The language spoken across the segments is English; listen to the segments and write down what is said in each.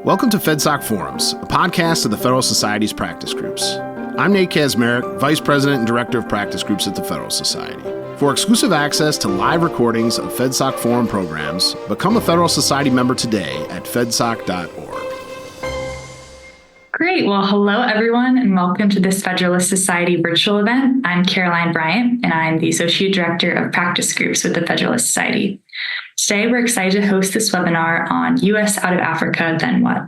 Welcome to FedSoc Forums, a podcast of the Federalist Society's practice groups. I'm Nate Kazmarek, Vice President and Director of Practice Groups at the Federalist Society. For exclusive access to live recordings of FedSoc Forum programs, become a Federalist Society member today at fedsoc.org. Great. Well, hello, everyone, and welcome to this Federalist Society virtual event. I'm Caroline Bryant, and I'm the Associate Director of Practice Groups with the Federalist Society. Today, we're excited to host this webinar on U.S. out of Africa, then what?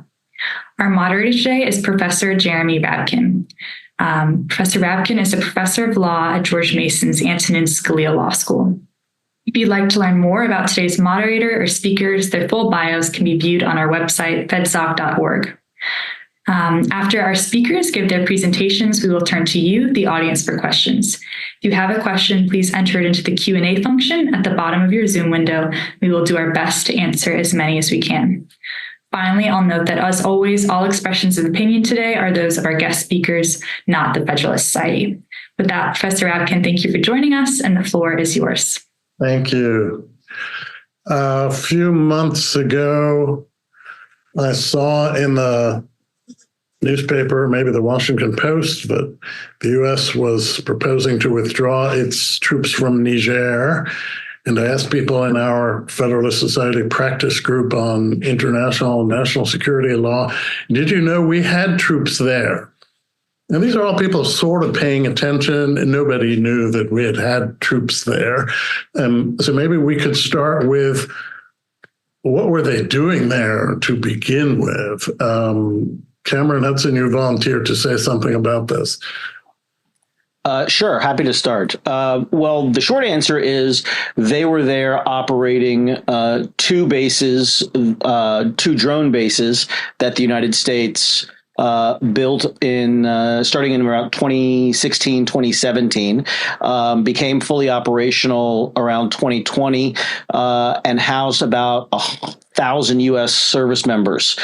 Our moderator today is Professor Jeremy Rabkin. Professor Rabkin is a professor of law at George Mason's Antonin Scalia Law School. If you'd like to learn more about today's moderator or speakers, their full bios can be viewed on our website, fedsoc.org. After our speakers give their presentations, we will turn to you, the audience, for questions. If you have a question, please enter it into the Q&A function at the bottom of your Zoom window. We will do our best to answer as many as we can. Finally, I'll note that, as always, all expressions of opinion today are those of our guest speakers, not the Federalist Society. With that, Professor Rabkin, thank you for joining us, and the floor is yours. Thank you. A few months ago, I saw in the newspaper, maybe the Washington Post, that the U.S. was proposing to withdraw its troops from Niger. And I asked people in our Federalist Society practice group on international and national security law, did you know we had troops there? And these are all people sort of paying attention, and nobody knew that we had troops there. So maybe we could start with, what were they doing there to begin with? Cameron, Hudson, you volunteered to say something about this. Sure, happy to start. Well, the short answer is they were there operating two bases, two drone bases that the United States built in starting in around 2016, 2017, became fully operational around 2020, and housed about 1,000 U.S. service members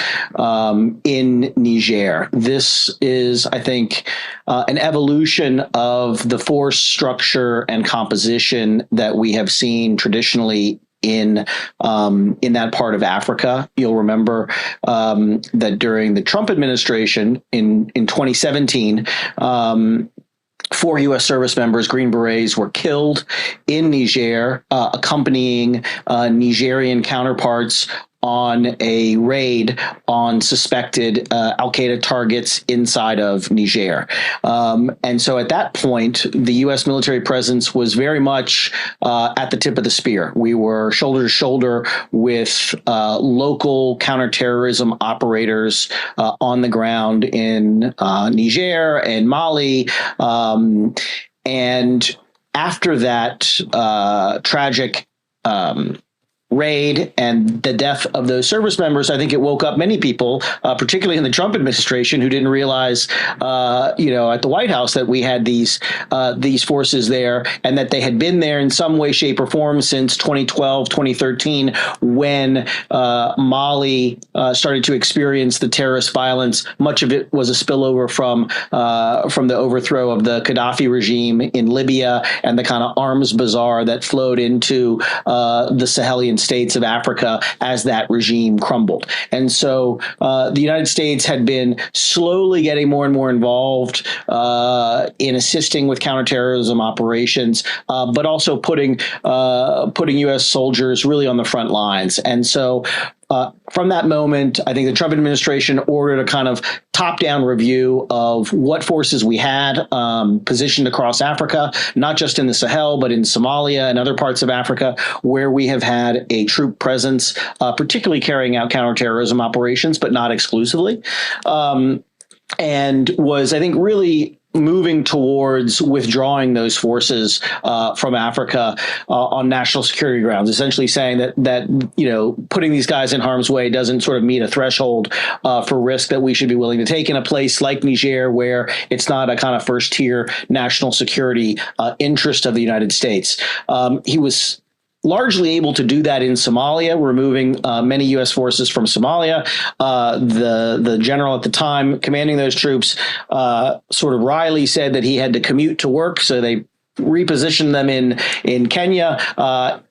in Niger. This is, I think, an evolution of the force structure and composition that we have seen traditionally in that part of Africa. You'll remember that during the Trump administration in 2017, 4 U.S. service members, Green Berets, were killed in Niger, accompanying Nigerian counterparts on a raid on suspected al-Qaeda targets inside of Niger. And so at that point, the U.S. military presence was very much at the tip of the spear. We were shoulder to shoulder with local counterterrorism operators on the ground in Niger and Mali. And after that tragic raid and the death of those service members, I think it woke up many people, particularly in the Trump administration, who didn't realize, at the White House that we had these forces there, and that they had been there in some way, shape, or form since 2012, 2013, when Mali started to experience the terrorist violence. Much of it was a spillover from the overthrow of the Gaddafi regime in Libya and the kind of arms bazaar that flowed into the Sahelian states of Africa as that regime crumbled. And so the United States had been slowly getting more and more involved in assisting with counterterrorism operations, but also putting U.S. soldiers really on the front lines. And so from that moment, I think the Trump administration ordered a kind of top-down review of what forces we had positioned across Africa, not just in the Sahel, but in Somalia and other parts of Africa, where we have had a troop presence, particularly carrying out counterterrorism operations, but not exclusively, and was, I think, really moving towards withdrawing those forces from Africa on national security grounds, essentially saying that putting these guys in harm's way doesn't sort of meet a threshold for risk that we should be willing to take in a place like Niger, where it's not a kind of first tier national security interest of the United States. He was largely able to do that in Somalia, removing many U.S. forces from Somalia. The general at the time commanding those troops sort of wryly said that he had to commute to work, so they repositioned them in Kenya.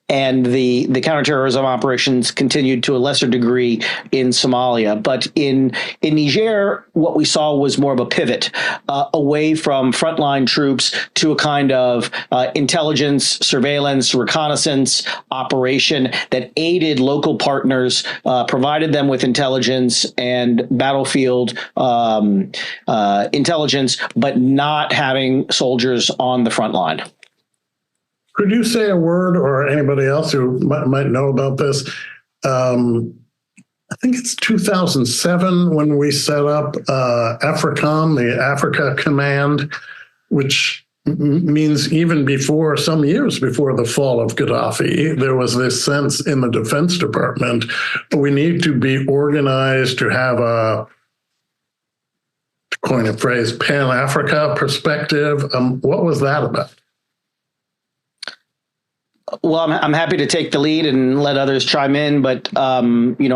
and the counterterrorism operations continued to a lesser degree in Somalia. But in Niger, what we saw was more of a pivot away from frontline troops to a kind of intelligence, surveillance, reconnaissance operation that aided local partners, provided them with intelligence and battlefield intelligence, but not having soldiers on the front line. Could you say a word, or anybody else who might know about this? I think it's 2007 when we set up AFRICOM, the Africa Command, which means even before, some years before the fall of Gaddafi, there was this sense in the Defense Department, we need to be organized to have a, to coin a phrase, Pan-Africa perspective. What was that about? Well, I'm happy to take the lead and let others chime in, but I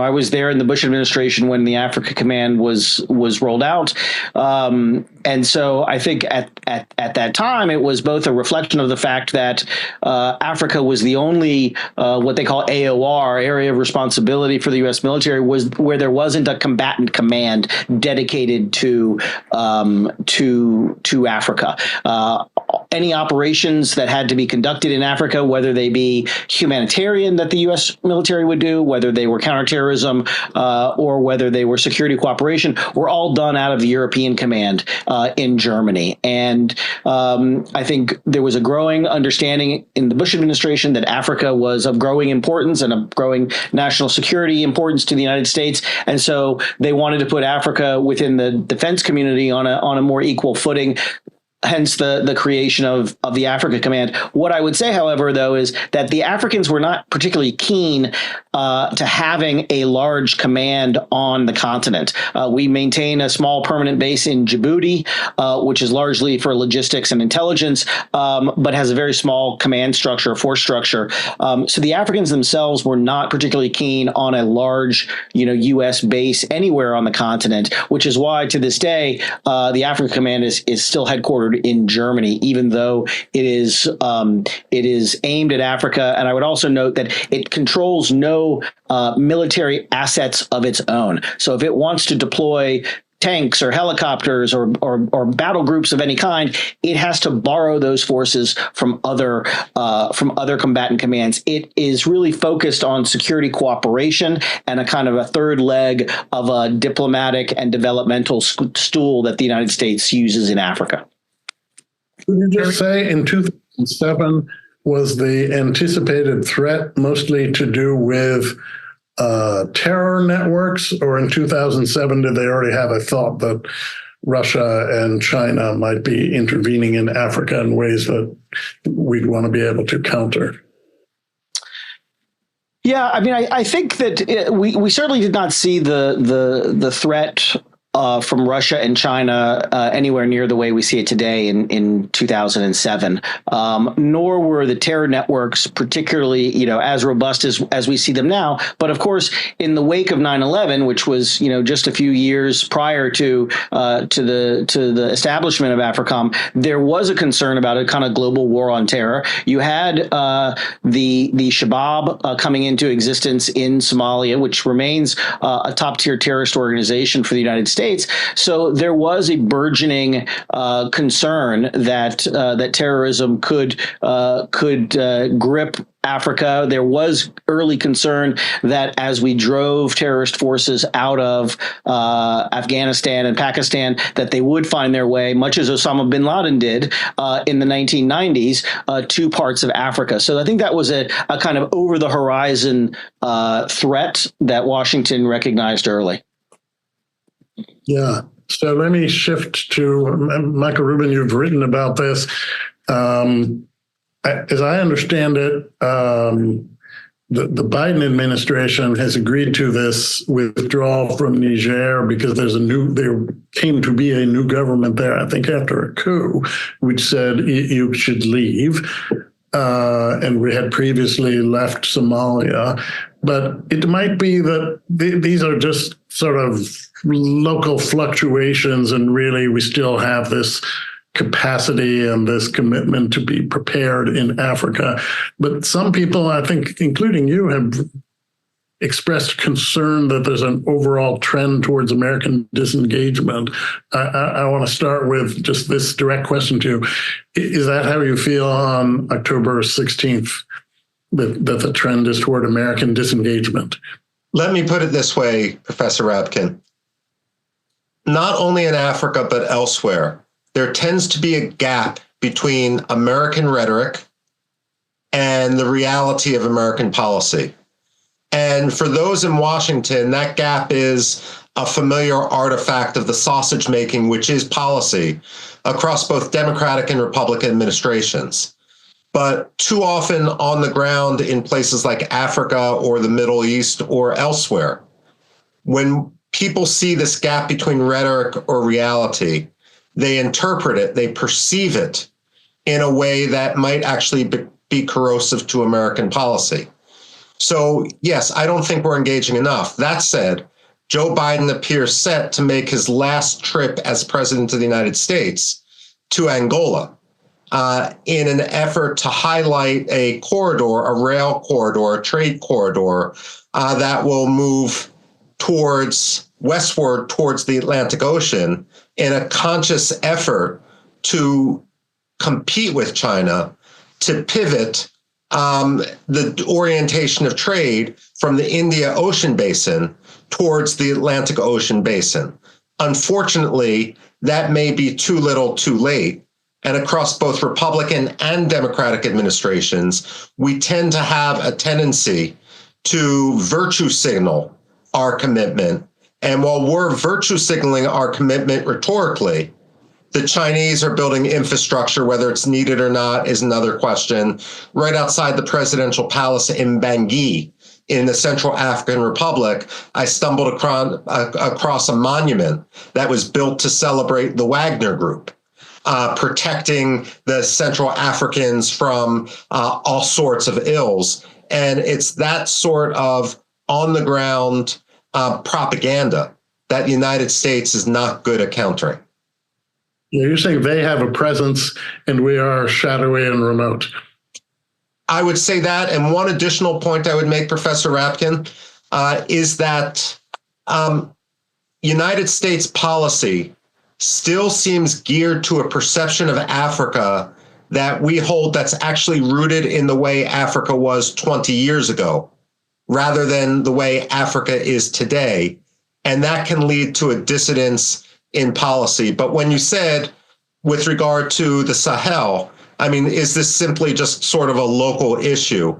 was there in the Bush administration when the Africa Command was rolled out, and so I think at that time it was both a reflection of the fact that Africa was the only what they call AOR, area of responsibility for the U.S. military, was where there wasn't a combatant command dedicated to Africa. Any operations that had to be conducted in Africa, whether they be humanitarian that the U.S. military would do, whether they were counterterrorism, or whether they were security cooperation, were all done out of the European Command in Germany. And I think there was a growing understanding in the Bush administration that Africa was of growing importance and of growing national security importance to the United States. And so they wanted to put Africa within the defense community on a more equal footing. Hence the creation of the Africa Command. What I would say, however, though, is that the Africans were not particularly keen to having a large command on the continent. We maintain a small permanent base in Djibouti, which is largely for logistics and intelligence, but has a very small command structure, force structure. So the Africans themselves were not particularly keen on a large, U.S. base anywhere on the continent, which is why to this day the Africa Command is still headquartered in Germany, even though it is aimed at Africa. And I would also note that it controls no military assets of its own. So if it wants to deploy tanks or helicopters or battle groups of any kind, it has to borrow those forces from other combatant commands. It is really focused on security cooperation and a kind of a third leg of a diplomatic and developmental stool that the United States uses in Africa. Would you just say in 2007 was the anticipated threat mostly to do with terror networks, or in 2007 did they already have a thought that Russia and China might be intervening in Africa in ways that we'd want to be able to counter? Yeah, I mean, I think that we certainly did not see the threat from Russia and China anywhere near the way we see it today in 2007. Nor were the terror networks particularly, as robust as we see them now. But of course, in the wake of 9/11, which was, just a few years prior to the establishment of AFRICOM, there was a concern about a kind of global war on terror. You had the Shabab coming into existence in Somalia, which remains a top tier terrorist organization for the United States. So there was a burgeoning concern that terrorism could grip Africa. There was early concern that as we drove terrorist forces out of Afghanistan and Pakistan, that they would find their way, much as Osama bin Laden did in the 1990s, to parts of Africa. So I think that was a kind of over the horizon threat that Washington recognized early. Yeah. So let me shift to Michael Rubin. You've written about this. As I understand it, the Biden administration has agreed to this withdrawal from Niger because there came to be a new government there, I think after a coup, which said you should leave. And we had previously left Somalia. But it might be that these are just sort of local fluctuations, and really we still have this capacity and this commitment to be prepared in Africa. But some people, I think, including you, have expressed concern that there's an overall trend towards American disengagement. I want to start with just this direct question to you. Is that how you feel on October 16th, that the trend is toward American disengagement? Let me put it this way, Professor Rabkin. Not only in Africa, but elsewhere, there tends to be a gap between American rhetoric and the reality of American policy. And for those in Washington, that gap is a familiar artifact of the sausage making, which is policy, across both Democratic and Republican administrations. But too often on the ground in places like Africa or the Middle East or elsewhere, when people see this gap between rhetoric or reality, they interpret it, they perceive it in a way that might actually be corrosive to American policy. So, yes, I don't think we're engaging enough. That said, Joe Biden appears set to make his last trip as president of the United States to Angola in an effort to highlight a corridor, a rail corridor, a trade corridor that will move westward towards the Atlantic Ocean in a conscious effort to compete with China to pivot the orientation of trade from the Indian Ocean basin towards the Atlantic Ocean basin. Unfortunately, that may be too little too late. And across both Republican and Democratic administrations, we tend to have a tendency to virtue signal our commitment. And while we're virtue signaling our commitment rhetorically, the Chinese are building infrastructure, whether it's needed or not is another question. Right outside the presidential palace in Bangui, in the Central African Republic, I stumbled across a monument that was built to celebrate the Wagner Group, protecting the Central Africans from all sorts of ills. And it's that sort of on-the-ground propaganda that the United States is not good at countering. You're saying they have a presence and we are shadowy and remote. I would say that. And one additional point I would make, Professor Rabkin, is that United States policy still seems geared to a perception of Africa that we hold that's actually rooted in the way Africa was 20 years ago, rather than the way Africa is today. And that can lead to a dissonance in policy. But when you said with regard to the Sahel, I mean, is this simply just sort of a local issue?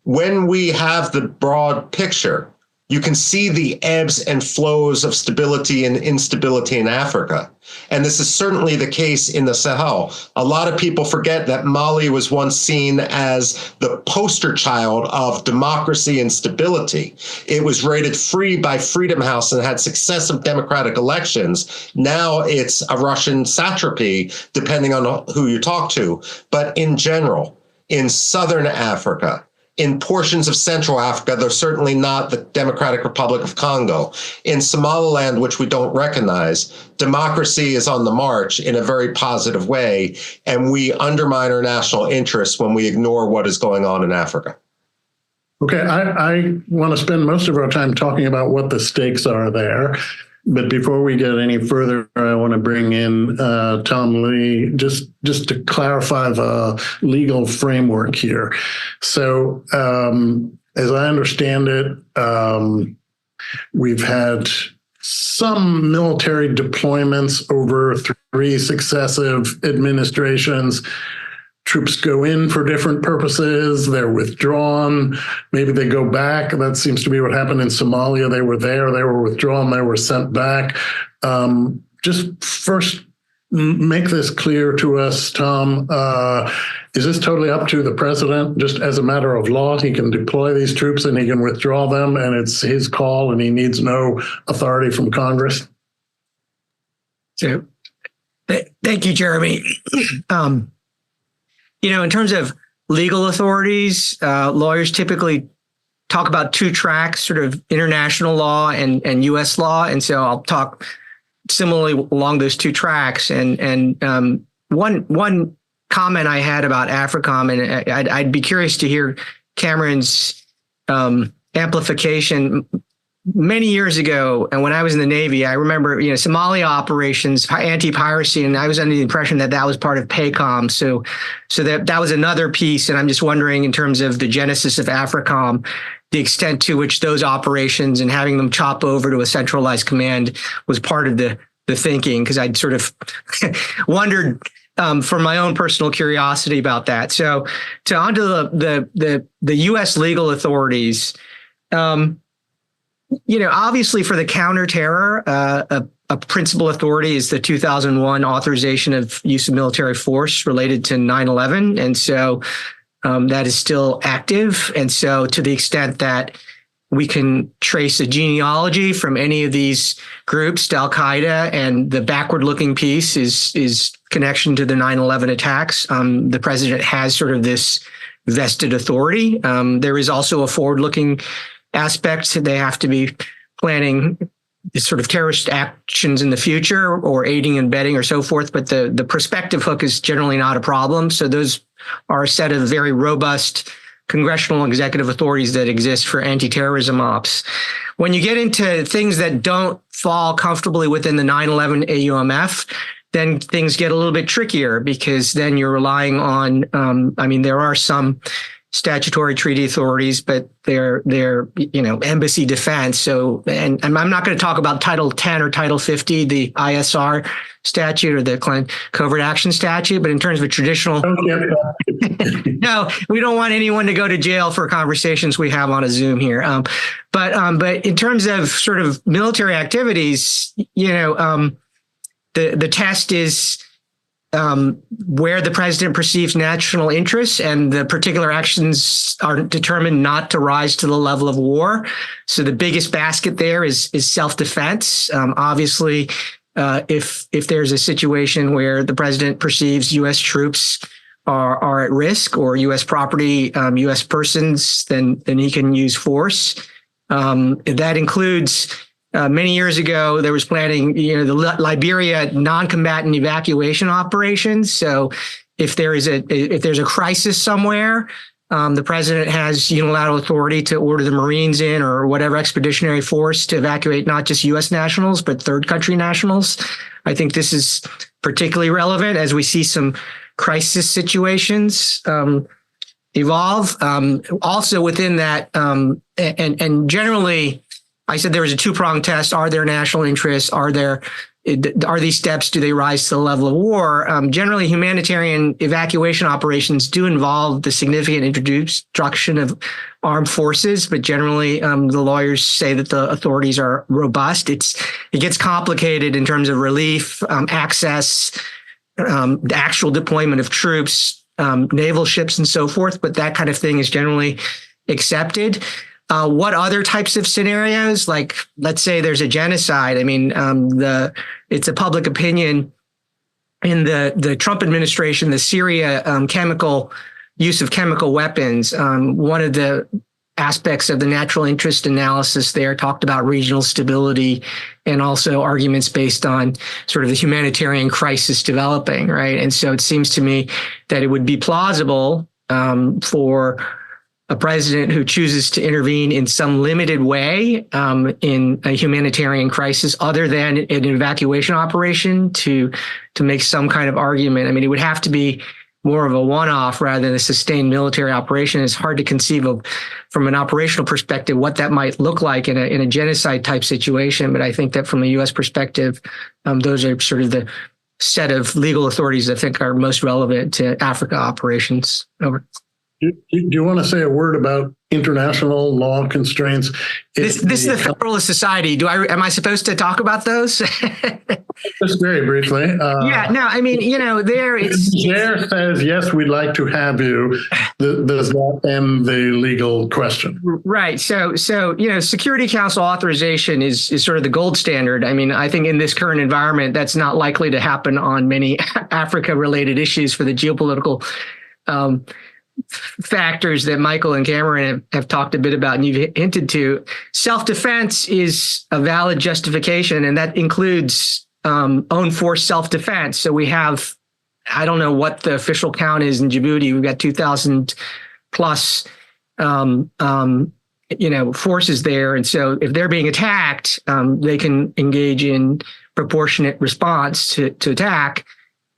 When we have the broad picture, you can see the ebbs and flows of stability and instability in Africa. And this is certainly the case in the Sahel. A lot of people forget that Mali was once seen as the poster child of democracy and stability. It was rated free by Freedom House and had successive democratic elections. Now it's a Russian satrapy, depending on who you talk to. But in general, in Southern Africa, in portions of Central Africa, though certainly not the Democratic Republic of Congo. In Somaliland, which we don't recognize, democracy is on the march in a very positive way, and we undermine our national interests when we ignore what is going on in Africa. Okay, I want to spend most of our time talking about what the stakes are there. But before we get any further, I want to bring in Tom Lee just to clarify the legal framework here. So as I understand it, we've had some military deployments over 3 successive administrations. Troops go in for different purposes, they're withdrawn, maybe they go back. That seems to be what happened in Somalia. They were there, they were withdrawn, they were sent back. Just first, make this clear to us, Tom. Is this totally up to the president? Just as a matter of law, he can deploy these troops and he can withdraw them, and it's his call and he needs no authority from Congress? So, thank you, Jeremy. In terms of legal authorities, lawyers typically talk about 2 tracks, sort of international law and U.S. law. And so I'll talk similarly along those 2 tracks. And one comment I had about AFRICOM, and I'd be curious to hear Cameron's amplification. Many years ago, and when I was in the Navy, I remember, Somalia operations, anti-piracy, and I was under the impression that that was part of PACOM. So that was another piece. And I'm just wondering, in terms of the genesis of AFRICOM, the extent to which those operations and having them chop over to a centralized command was part of the thinking, because I'd sort of wondered from my own personal curiosity about that. So onto the U.S. legal authorities. Obviously for the counterterror, a principal authority is the 2001 authorization of use of military force related to 9/11. And so that is still active. And so to the extent that we can trace a genealogy from any of these groups to Al-Qaeda, and the backward-looking piece is connection to the 9/11 attacks, the president has sort of this vested authority. There is also a forward-looking aspects. They have to be planning sort of terrorist actions in the future, or aiding and abetting, or so forth. But the prospective hook is generally not a problem. So those are a set of very robust congressional executive authorities that exist for anti-terrorism ops. When you get into things that don't fall comfortably within the 9/11 AUMF, then things get a little bit trickier, because then you're relying on, there are some statutory treaty authorities, but they're embassy defense. So, and I'm not going to talk about Title 10 or Title 50, the ISR statute or the covert action statute, but in terms of a traditional, no, we don't want anyone to go to jail for conversations we have on a Zoom here. But in terms of sort of military activities, the test is where the president perceives national interests, and the particular actions are determined not to rise to the level of war. So the biggest basket there is self-defense. Obviously, if there's a situation where the president perceives U.S. troops are at risk, or U.S. property, U.S. persons, then he can use force. That includes many years ago, there was planning, the Liberia non-combatant evacuation operations. So if there's a crisis somewhere, the president has unilateral authority to order the Marines in, or whatever expeditionary force, to evacuate not just U.S. nationals, but third country nationals. I think this is particularly relevant as we see some crisis situations evolve. Also within that, and generally, I said there was a two-pronged test. Are there national interests? Are these steps, do they rise to the level of war? Generally, humanitarian evacuation operations do involve the significant introduction of armed forces, but generally, the lawyers say that the authorities are robust. It gets complicated in terms of relief, access, the actual deployment of troops, naval ships, and so forth, but that kind of thing is generally accepted. What other types of scenarios? Like, let's say there's a genocide. It's a public opinion in the Trump administration, the Syria use of chemical weapons. One of the aspects of the natural interest analysis there talked about regional stability, and also arguments based on sort of the humanitarian crisis developing, right? And so it seems to me that it would be plausible for a president who chooses to intervene in some limited way in a humanitarian crisis, other than an evacuation operation, to make some kind of argument. It would have to be more of a one-off rather than a sustained military operation. It's hard to conceive of, from an operational perspective, what that might look like in a genocide type situation. But I think that from a U.S. perspective, those are sort of the set of legal authorities I think are most relevant to Africa operations. Over. Do you want to say a word about international law constraints? This is the Federalist Society. Am I supposed to talk about those? Just very briefly. There it's... Chair says, yes, we'd like to have you. Does that end the legal question? Right. So Security Council authorization is sort of the gold standard. I think in this current environment, that's not likely to happen on many Africa-related issues for the geopolitical factors that Michael and Cameron have talked a bit about, and you've hinted to. Self-defense is a valid justification, and that includes own force self-defense. So we have I don't know what the official count is in Djibouti. We've got 2,000 plus, forces there. And so if they're being attacked, they can engage in proportionate response to attack.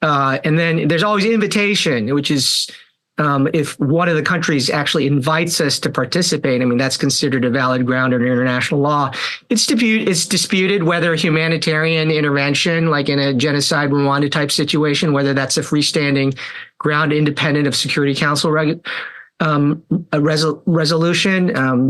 And then there's always invitation, which is if one of the countries actually invites us to participate. I mean, that's considered a valid ground under international law. It's disputed whether humanitarian intervention, like in a genocide Rwanda type situation, whether that's a freestanding ground independent of Security Council a resolution.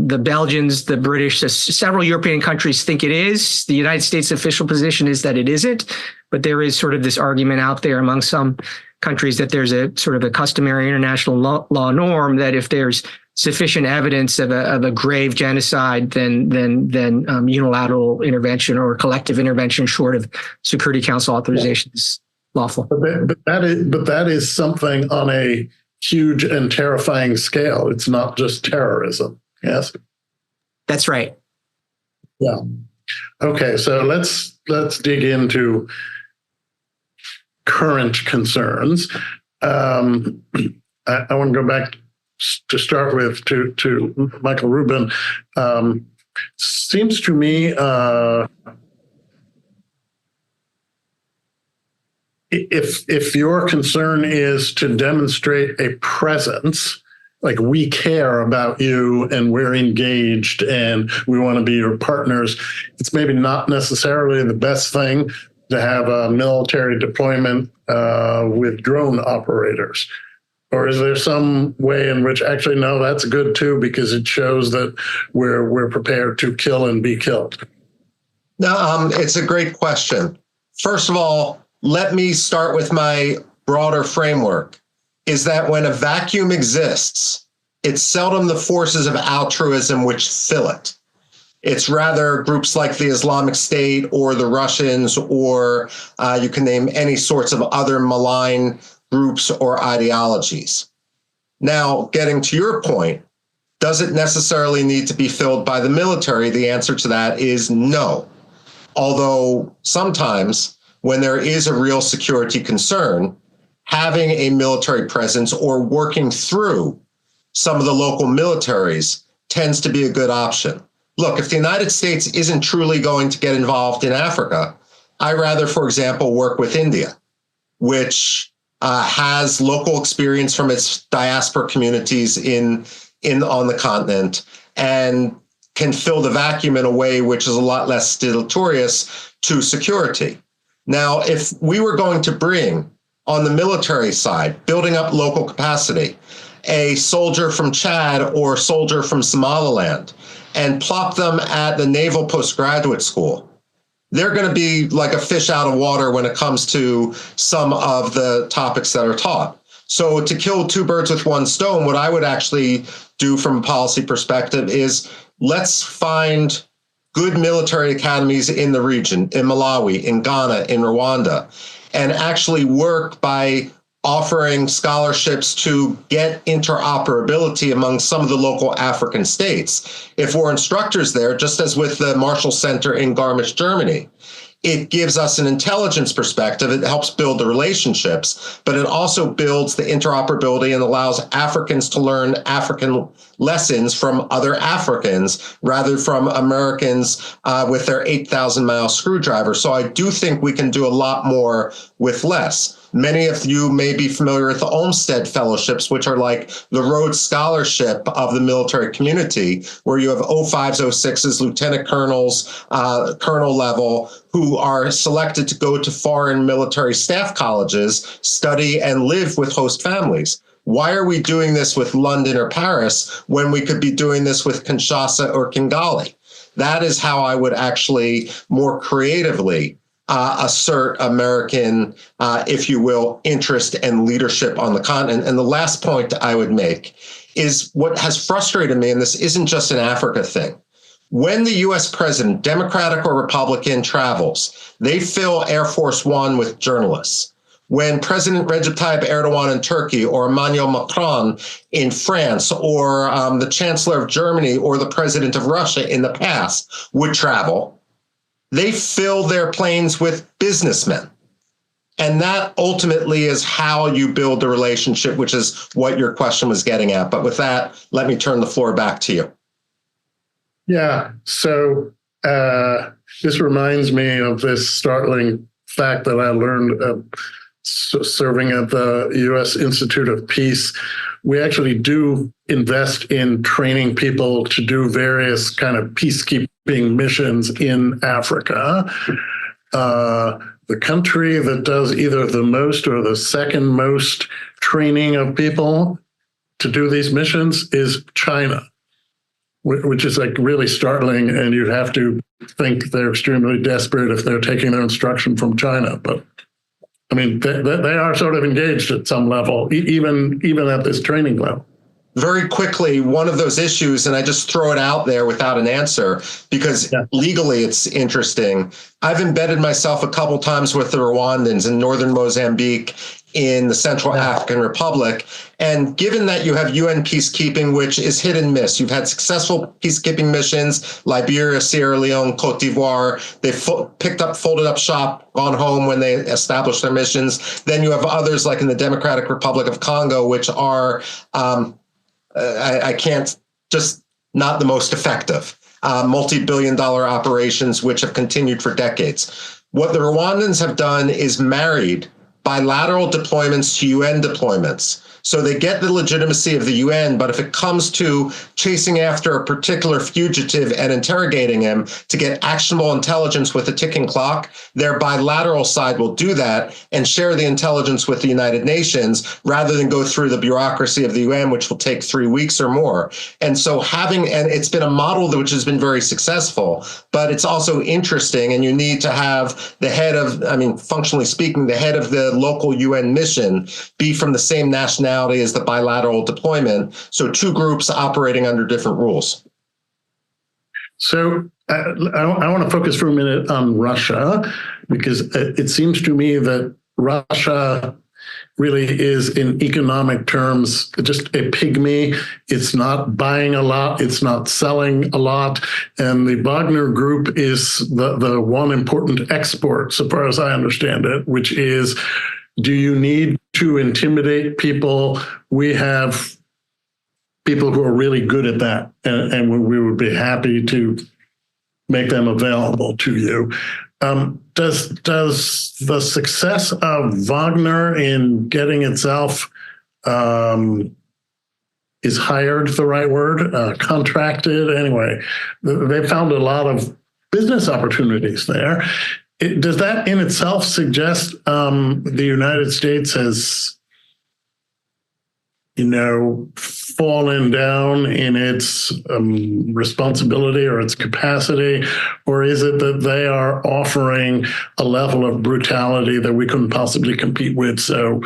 The Belgians, the British, several European countries think it is. The United States official position is that it isn't, but there is sort of this argument out there among some countries that there's a sort of a customary international law norm that if there's sufficient evidence of a grave genocide, then unilateral intervention or collective intervention short of Security Council authorization is lawful. But that is something on a huge and terrifying scale. It's not just terrorism. Yes, that's right. Yeah. Okay, so let's dig into current concerns. I want to go back to start with to Michael Rubin. Seems to me if your concern is to demonstrate a presence, like we care about you and we're engaged and we want to be your partners, it's maybe not necessarily the best thing to have a military deployment with drone operators. Or is there some way in which actually, no, that's good too, because it shows that we're prepared to kill and be killed? No, it's a great question. First of all, let me start with my broader framework, is that when a vacuum exists, it's seldom the forces of altruism which fill it. It's rather groups like the Islamic State or the Russians, or you can name any sorts of other malign groups or ideologies. Now, getting to your point, does it necessarily need to be filled by the military? The answer to that is no. Although sometimes when there is a real security concern, having a military presence or working through some of the local militaries tends to be a good option. Look, if the United States isn't truly going to get involved in Africa, I rather, for example, work with India, which has local experience from its diaspora communities on the continent and can fill the vacuum in a way which is a lot less deleterious to security. Now, if we were going to bring on the military side, building up local capacity, a soldier from Chad or soldier from Somaliland, and plop them at the Naval Postgraduate School, they're going to be like a fish out of water when it comes to some of the topics that are taught. So to kill two birds with one stone, what I would actually do from a policy perspective is let's find good military academies in the region, in Malawi, in Ghana, in Rwanda, and actually work by offering scholarships to get interoperability among some of the local African states. If we're instructors there, just as with the Marshall Center in Garmisch, Germany, it gives us an intelligence perspective. It helps build the relationships, but it also builds the interoperability and allows Africans to learn African lessons from other Africans rather from Americans with their 8,000-mile screwdriver. So I do think we can do a lot more with less. Many of you may be familiar with the Olmsted Fellowships, which are like the Rhodes Scholarship of the military community, where you have 05s, 06s, lieutenant colonels, colonel level, who are selected to go to foreign military staff colleges, study and live with host families. Why are we doing this with London or Paris when we could be doing this with Kinshasa or Kigali? That is how I would actually more creatively assert American, if you will, interest and leadership on the continent. And the last point I would make is what has frustrated me, and this isn't just an Africa thing. When the U.S. president, Democratic or Republican, travels, they fill Air Force One with journalists. When President Recep Tayyip Erdogan in Turkey or Emmanuel Macron in France or the Chancellor of Germany or the President of Russia in the past would travel, they fill their planes with businessmen. And that ultimately is how you build the relationship, which is what your question was getting at. But with that, let me turn the floor back to you. Yeah. So this reminds me of this startling fact that I learned serving at the U.S. Institute of Peace. We actually do invest in training people to do various kind of peacekeeping missions in Africa. The country that does either the most or the second most training of people to do these missions is China, which is like really startling. And you'd have to think they're extremely desperate if they're taking their instruction from China. But I mean, they are sort of engaged at some level, even at this training level. Very quickly, one of those issues, and I just throw it out there without an answer, because legally it's interesting. I've embedded myself a couple times with the Rwandans in northern Mozambique, in the Central African Republic. And given that you have UN peacekeeping, which is hit and miss, you've had successful peacekeeping missions, Liberia, Sierra Leone, Cote d'Ivoire. They picked up, folded up shop, gone home when they established their missions. Then you have others like in the Democratic Republic of Congo, which are, I can't, just not the most effective. Multi-billion-dollar operations, which have continued for decades. What the Rwandans have done is married bilateral deployments to UN deployments. So they get the legitimacy of the UN, but if it comes to chasing after a particular fugitive and interrogating him to get actionable intelligence with a ticking clock, their bilateral side will do that and share the intelligence with the United Nations rather than go through the bureaucracy of the UN, which will take 3 weeks or more. And so and it's been a model which has been very successful, but it's also interesting, and you need to have the head of, functionally speaking, the head of the local UN mission be from the same nationality as the bilateral deployment. So two groups operating under different rules. So I want to focus for a minute on Russia, because it seems to me that Russia really is, in economic terms, just a pygmy. It's not buying a lot. It's not selling a lot. And the Wagner Group is the one important export, so far as I understand it, which is, do you need to intimidate people? We have people who are really good at that, and we would be happy to make them available to you. Does the success of Wagner in getting itself, is hired the right word? Contracted, anyway. They found a lot of business opportunities there. Does that in itself suggest the United States has, fallen down in its responsibility or its capacity? Or is it that they are offering a level of brutality that we couldn't possibly compete with? So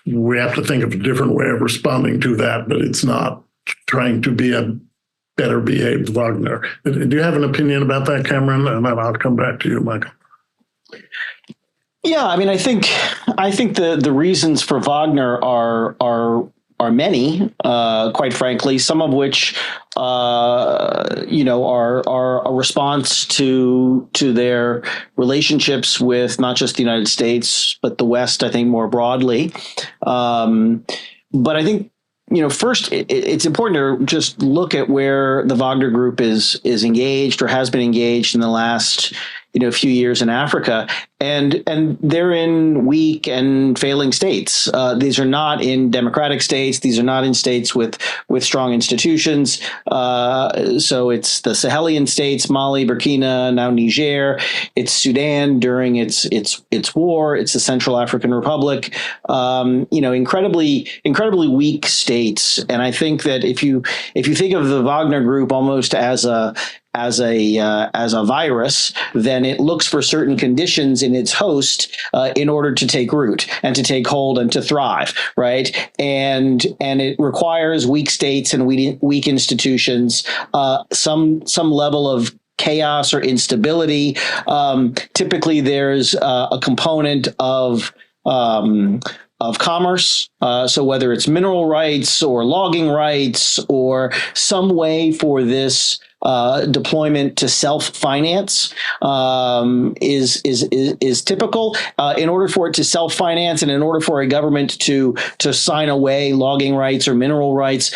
we have to think of a different way of responding to that, but it's not trying to be a better behaved Wagner. Do you have an opinion about that, Cameron? And then I'll come back to you, Michael. Yeah, I think the reasons for Wagner are many, quite frankly, some of which are a response to their relationships with not just the United States, but the West, I think, more broadly. But I think, first, it's important to just look at where the Wagner Group is engaged or has been engaged in the last few years in Africa, and they're in weak and failing states. These are not in democratic states. These are not in states with strong institutions. So it's the Sahelian states, Mali, Burkina, now Niger. It's Sudan during its war. It's the Central African Republic. Incredibly weak states. And I think that if you think of the Wagner Group almost as a virus, then it looks for certain conditions in its host in order to take root and to take hold and to thrive, right? And it requires weak states and weak institutions, some level of chaos or instability. Typically, there's a component of commerce. So whether it's mineral rights or logging rights or some way for this deployment to self-finance is typical. In order for it to self-finance, and in order for a government to sign away logging rights or mineral rights,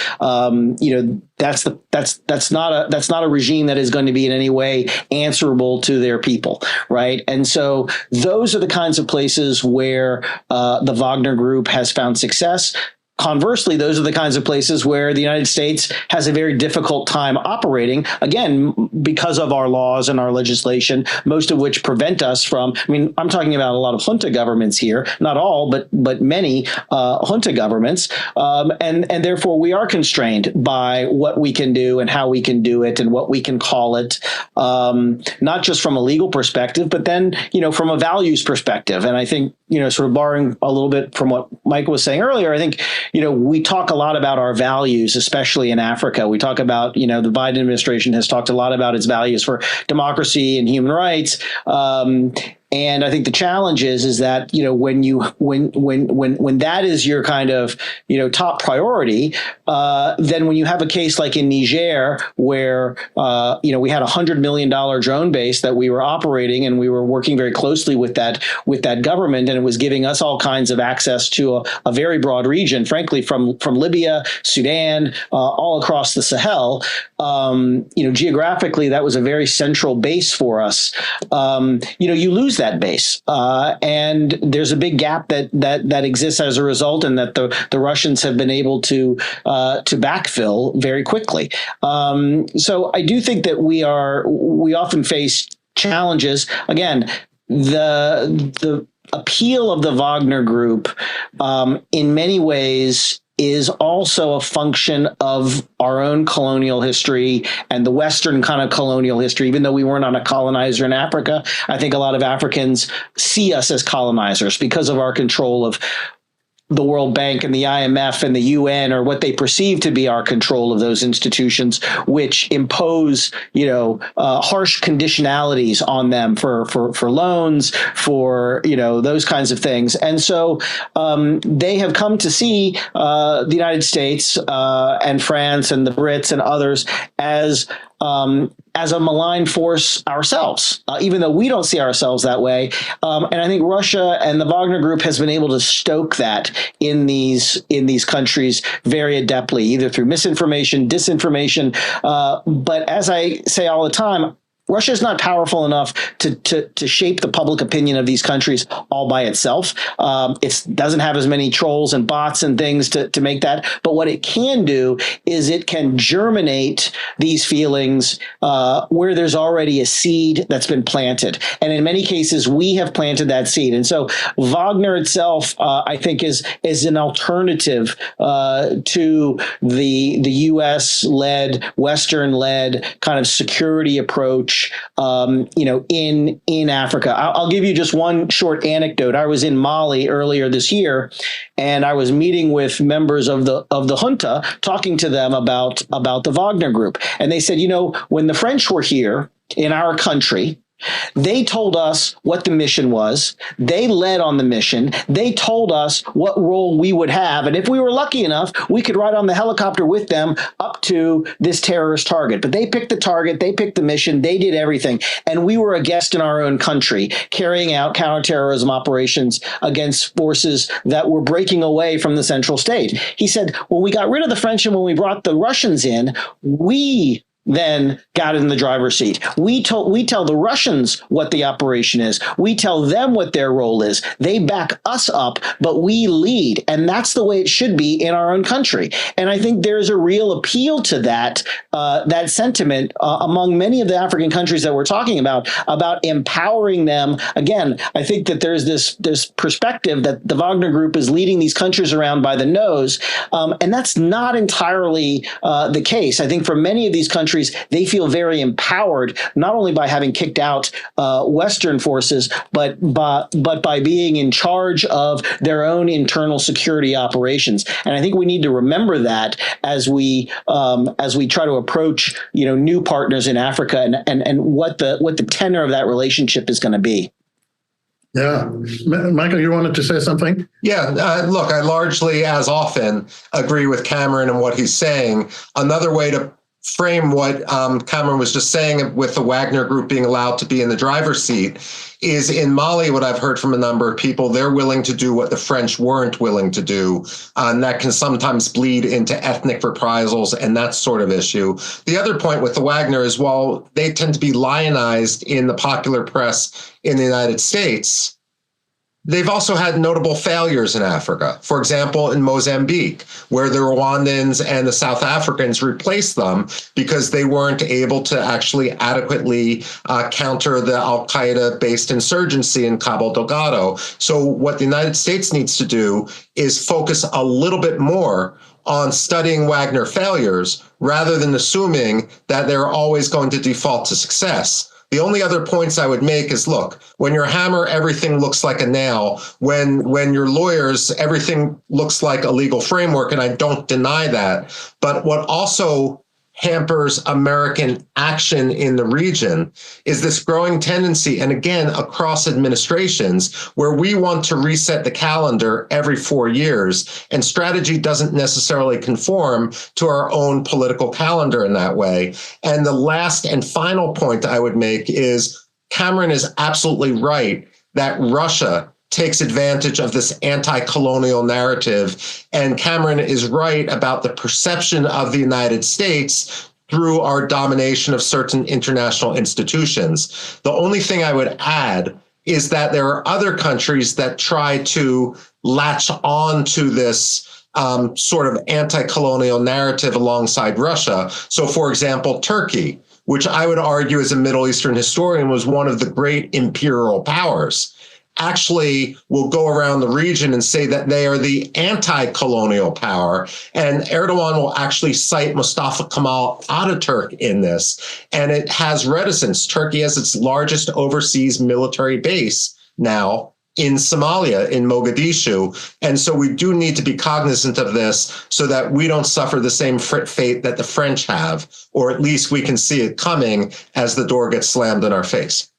that's not a regime that is going to be in any way answerable to their people, right? And so those are the kinds of places where the Wagner Group has found success. Conversely, those are the kinds of places where the United States has a very difficult time operating, again, because of our laws and our legislation, most of which prevent us from, I'm talking about a lot of junta governments here, not all, but many junta governments. And therefore, we are constrained by what we can do and how we can do it and what we can call it, not just from a legal perspective, but then, from a values perspective. And I think, sort of borrowing a little bit from what Mike was saying earlier, I think, we talk a lot about our values, especially in Africa. We talk about, the Biden administration has talked a lot about its values for democracy and human rights. And I think the challenge is that, when that is your kind of, top priority, then when you have a case like in Niger, where, we had $100 million drone base that we were operating, and we were working very closely with that government, and it was giving us all kinds of access to a very broad region, frankly, from Libya, Sudan, all across the Sahel. Geographically, that was a very central base for us. You lose that base, and there's a big gap that exists as a result, and that the Russians have been able to backfill very quickly. So I do think that we often face challenges. Again, the appeal of the Wagner Group, in many ways, is also a function of our own colonial history and the Western kind of colonial history. Even though we weren't on a colonizer in Africa, I think a lot of Africans see us as colonizers because of our control of the World Bank and the IMF and the UN, or what they perceive to be our control of those institutions, which impose, harsh conditionalities on them for loans, for, those kinds of things. And so they have come to see the United States and France and the Brits and others as a malign force ourselves, even though we don't see ourselves that way. And I think Russia and the Wagner Group has been able to stoke that in these countries very adeptly, either through misinformation, disinformation. But as I say all the time, Russia is not powerful enough to shape the public opinion of these countries all by itself. It doesn't have as many trolls and bots and things to make that. But what it can do is it can germinate these feelings where there's already a seed that's been planted. And in many cases, we have planted that seed. And so Wagner itself, I think, is an alternative to the U.S.-led, Western-led kind of security approach in Africa. I'll give you just one short anecdote. I was in Mali earlier this year, and I was meeting with members of the junta, talking to them about the Wagner Group. And they said, when the French were here in our country, they told us what the mission was. They led on the mission. They told us what role we would have. And if we were lucky enough, we could ride on the helicopter with them up to this terrorist target. But they picked the target. They picked the mission. They did everything. And we were a guest in our own country, carrying out counterterrorism operations against forces that were breaking away from the central state. He said, when we got rid of the French and when we brought the Russians in, we then got in the driver's seat. We tell the Russians what the operation is. We tell them what their role is. They back us up, but we lead. And that's the way it should be in our own country. And I think there's a real appeal to that sentiment among many of the African countries that we're talking about empowering them. Again, I think that there's this perspective that the Wagner Group is leading these countries around by the nose. And that's not entirely the case. I think for many of these countries, they feel very empowered, not only by having kicked out Western forces, but by being in charge of their own internal security operations. And I think we need to remember that as we try to approach new partners in Africa and what the tenor of that relationship is going to be. Yeah. Michael, you wanted to say something? Yeah. Look, I largely, as often, agree with Cameron and what he's saying. Another way to frame what Cameron was just saying with the Wagner group being allowed to be in the driver's seat is in Mali, what I've heard from a number of people, they're willing to do what the French weren't willing to do. And that can sometimes bleed into ethnic reprisals and that sort of issue. The other point with the Wagner is while they tend to be lionized in the popular press in the United States, they've also had notable failures in Africa. For example, in Mozambique, where the Rwandans and the South Africans replaced them because they weren't able to actually adequately counter the al-Qaeda-based insurgency in Cabo Delgado. So what the United States needs to do is focus a little bit more on studying Wagner failures rather than assuming that they're always going to default to success. The only other points I would make is, look, when you're a hammer, everything looks like a nail. When you're lawyers, everything looks like a legal framework, and I don't deny that. But what also hampers American action in the region is this growing tendency, and again, across administrations, where we want to reset the calendar every 4 years, and strategy doesn't necessarily conform to our own political calendar in that way. And the last and final point I would make is Cameron is absolutely right that Russia takes advantage of this anti-colonial narrative. And Cameron is right about the perception of the United States through our domination of certain international institutions. The only thing I would add is that there are other countries that try to latch on to this sort of anti-colonial narrative alongside Russia. So, for example, Turkey, which I would argue as a Middle Eastern historian was one of the great imperial powers, actually will go around the region and say that they are the anti-colonial power. And Erdogan will actually cite Mustafa Kemal Ataturk in this. And it has reticence. Turkey has its largest overseas military base now in Somalia, in Mogadishu. And so we do need to be cognizant of this so that we don't suffer the same fate that the French have, or at least we can see it coming as the door gets slammed in our face.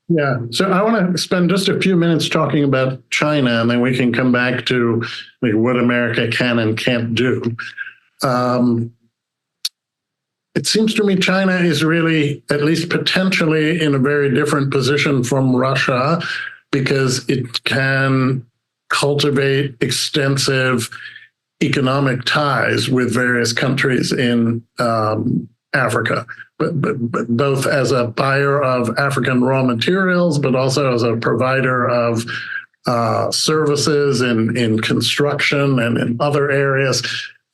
Yeah, so I want to spend just a few minutes talking about China, and then we can come back to what America can and can't do. It seems to me China is really, at least potentially, in a very different position from Russia because it can cultivate extensive economic ties with various countries in Africa. But both as a buyer of African raw materials, but also as a provider of services in construction and in other areas.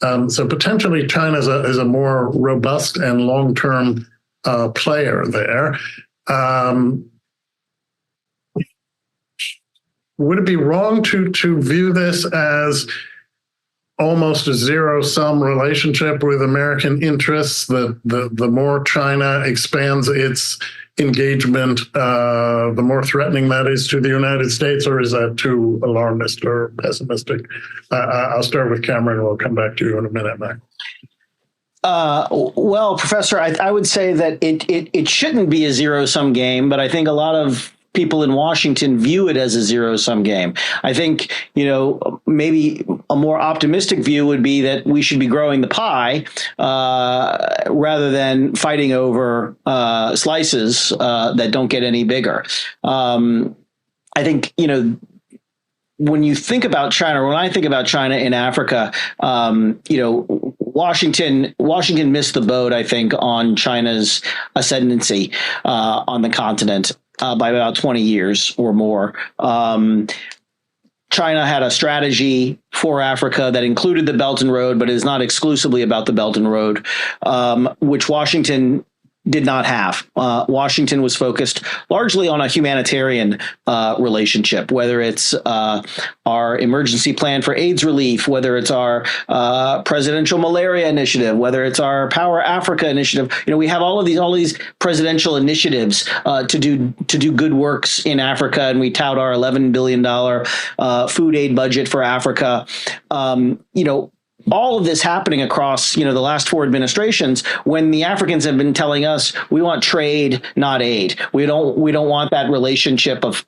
So potentially China is a more robust and long-term player there. Would it be wrong to view this as almost a zero-sum relationship with American interests, that the more China expands its engagement, the more threatening that is to the United States, or is that too alarmist or pessimistic? I'll start with Cameron, and we'll come back to you in a minute, Mac. Well, Professor, I would say that it shouldn't be a zero-sum game, but I think a lot of people in Washington view it as a zero-sum game. I think, maybe a more optimistic view would be that we should be growing the pie rather than fighting over slices that don't get any bigger. I think, when you think about China, when I think about China in Africa, Washington missed the boat, I think, on China's ascendancy on the continent by about 20 years or more. China had a strategy for Africa that included the Belt and Road, but is not exclusively about the Belt and Road, which Washington did not have. Washington was focused largely on a humanitarian relationship, whether it's our emergency plan for AIDS relief, whether it's our presidential malaria initiative, whether it's our Power Africa initiative. We have all these presidential initiatives to do good works in Africa, and we tout our $11 billion food aid budget for Africa. all of this happening across, the last 4 administrations, when the Africans have been telling us we want trade, not aid. We don't want that relationship of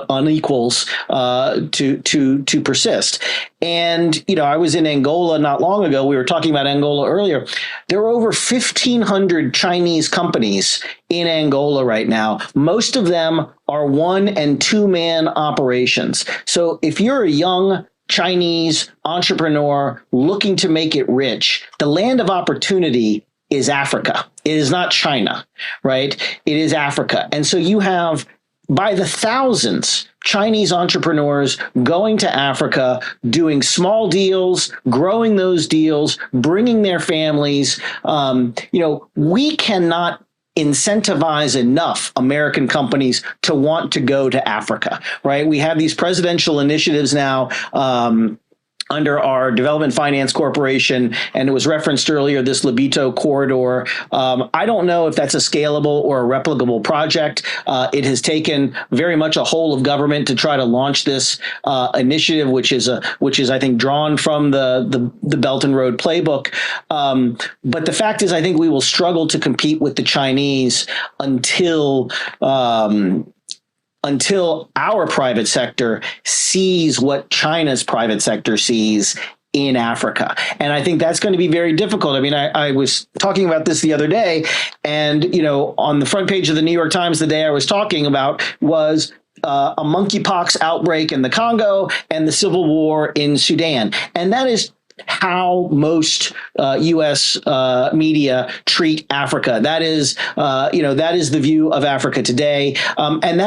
unequals to persist. And I was in Angola not long ago. We were talking about Angola earlier. There are over 1,500 Chinese companies in Angola right now. Most of them are 1- and 2-man operations. So if you're a young Chinese entrepreneur looking to make it rich, the land of opportunity is Africa. It is not China, right? It is Africa. And so you have, by the thousands, Chinese entrepreneurs going to Africa, doing small deals, growing those deals, bringing their families. We cannot incentivize enough American companies to want to go to Africa, right? We have these presidential initiatives now under our Development Finance Corporation, and it was referenced earlier, this Lobito corridor. I don't know if that's a scalable or a replicable project. It has taken very much a whole of government to try to launch this initiative, which is I think drawn from the Belt and Road playbook. But the fact is, I think we will struggle to compete with the Chinese until our private sector sees what China's private sector sees in Africa. And I think that's going to be very difficult. I mean, I was talking about this the other day, and, on the front page of the New York Times the day I was talking about was a monkeypox outbreak in the Congo and the civil war in Sudan. And that is how most U.S. media treat Africa. That is, that is the view of Africa today. And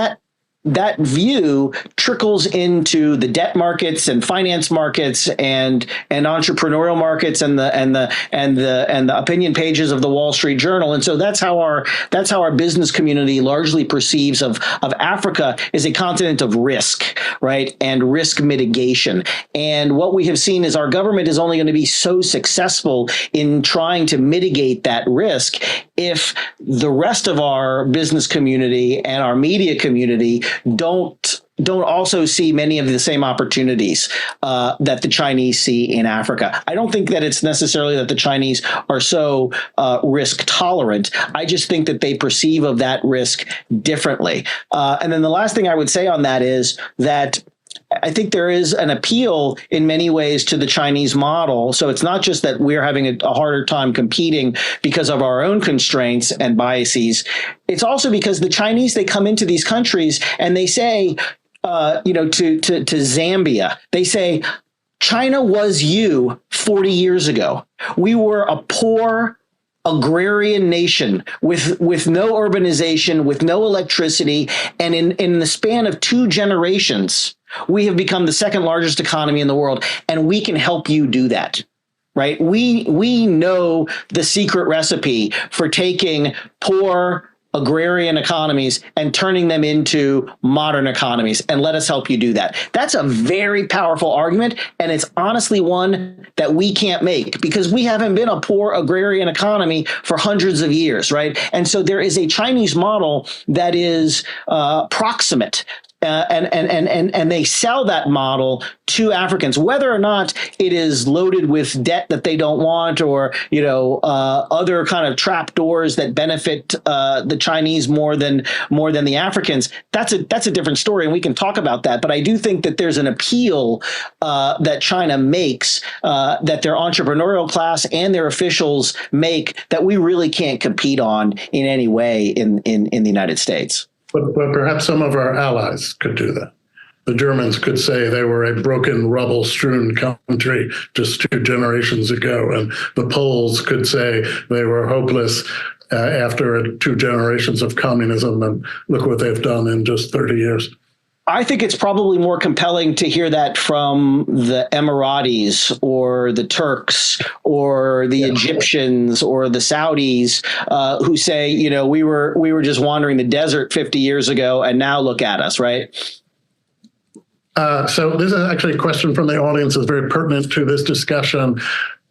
that view trickles into the debt markets and finance markets and entrepreneurial markets and the opinion pages of the Wall Street Journal. And so that's how our business community largely perceives of Africa as a continent of risk, right? And risk mitigation. And what we have seen is our government is only going to be so successful in trying to mitigate that risk if the rest of our business community and our media community don't also see many of the same opportunities that the Chinese see in Africa. I don't think that it's necessarily that the Chinese are so risk tolerant. I just think that they perceive of that risk differently. And then the last thing I would say on that is that I think there is an appeal in many ways to the Chinese model. So it's not just that we're having a harder time competing because of our own constraints and biases. It's also because the Chinese, they come into these countries and they say, to Zambia, they say, China was you 40 years ago. We were a poor agrarian nation with no urbanization, with no electricity. And in the span of 2 generations, we have become the second largest economy in the world, and we can help you do that, right? We know the secret recipe for taking poor agrarian economies and turning them into modern economies, and let us help you do that. That's a very powerful argument, and it's honestly one that we can't make because we haven't been a poor agrarian economy for hundreds of years, right? And so there is a Chinese model that is proximate. And they sell that model to Africans, whether or not it is loaded with debt that they don't want, or other kind of trap doors that benefit the Chinese more than the Africans. That's a different story, and we can talk about that. But I do think that there's an appeal that China makes, that their entrepreneurial class and their officials make, that we really can't compete on in any way in the United States. But perhaps some of our allies could do that. The Germans could say they were a broken, rubble-strewn country just 2 generations ago, and the Poles could say they were hopeless after 2 generations of communism, and look what they've done in just 30 years. I think it's probably more compelling to hear that from the Emiratis or the Turks or the Egyptians or the Saudis, who say, we were just wandering the desert 50 years ago, and now look at us, right? So this is actually a question from the audience that's very pertinent to this discussion.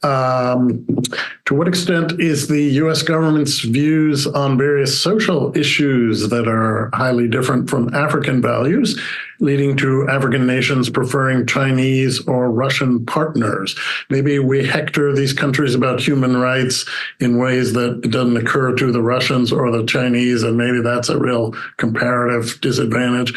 To what extent is the U.S. government's views on various social issues that are highly different from African values, leading to African nations preferring Chinese or Russian partners? Maybe we hector these countries about human rights in ways that it doesn't occur to the Russians or the Chinese, and maybe that's a real comparative disadvantage.